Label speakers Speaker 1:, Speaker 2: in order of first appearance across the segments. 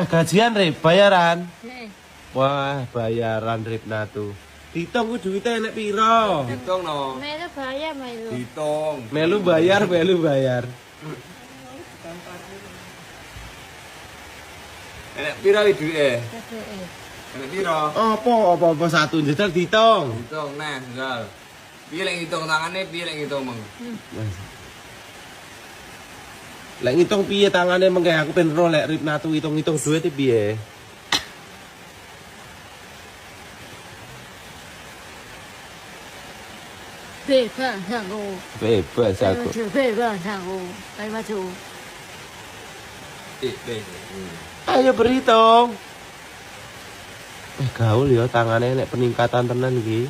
Speaker 1: gajian Rip, bayaran.
Speaker 2: Heeh.
Speaker 1: Wah, bayaran Rip Natu. Ditung ku duwite enek piro?
Speaker 3: Hitung no.
Speaker 2: Melu bayar melu.
Speaker 3: Hitung.
Speaker 1: Melu bayar.
Speaker 3: Enak piro iki duwike?
Speaker 2: Heeh.
Speaker 3: Enak piro?
Speaker 1: Apa 1 jajal ditung.
Speaker 3: Hitung nah, misal. Piye lek ngitung tangane, piye lek ngitung meng?
Speaker 1: Lek ngitung piye tangane mengke aku ben ro lek Rip Natu hitung-hitung duit iki piye?
Speaker 2: Bebas aku.
Speaker 1: Bebas aku.
Speaker 2: Bebas aku. Ayo maju.
Speaker 1: Ayo berhitung. Gaul ya tangane nek peningkatan tenan iki.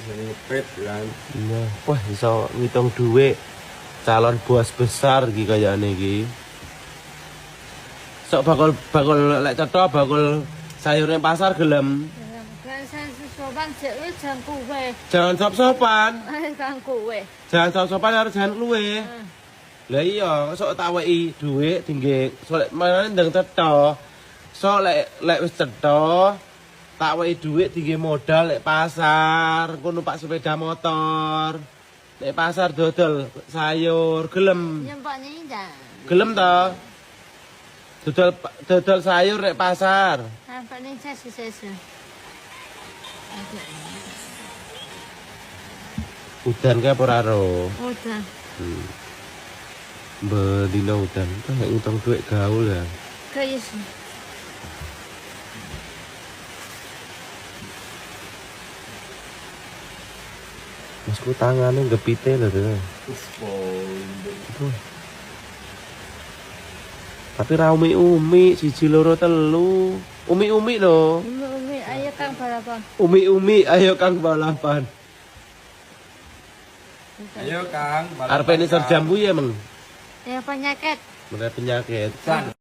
Speaker 3: Nyepet kan.
Speaker 1: Iya, wah iso ngitung duit. Calon bos besar iki kayane iki. Sok bakul lek cetha bakul sayur ning pasar gelem.
Speaker 2: Kan sopan cewek jangan kue.
Speaker 1: Jangan sop-sopan.
Speaker 2: Kan kue.
Speaker 1: Jangan sop-sopan harus jangan kluwe. Lah iya, sok tak weki dhuwit dingge sok lek manane ndang cetha. Sok lek wis cetha tak weki dhuwit dingge modal lek pasar, engko numpak sepeda motor. Lek pasar dodol sayur gelem.
Speaker 2: Nyempaknya indah.
Speaker 1: Gelem to? Dodol sayur lek pasar.
Speaker 2: Nampaknya sesu.
Speaker 1: Udan kae ora ro.
Speaker 2: Udah.
Speaker 1: Bedino udan. Kayak ngutang duit gaul ya.
Speaker 2: Kayak sih.
Speaker 1: Masku tangane gepite lho tuh. Tapi ra umi siji loro telu. Umi lho.
Speaker 2: Umi, ayo kang balapan.
Speaker 1: Umi ayo Kang balapan.
Speaker 3: Ayo Kang,
Speaker 1: Arepe ini jambu ya, Meng.
Speaker 2: Ya penyakit.
Speaker 1: Mulai penyakit.
Speaker 3: San.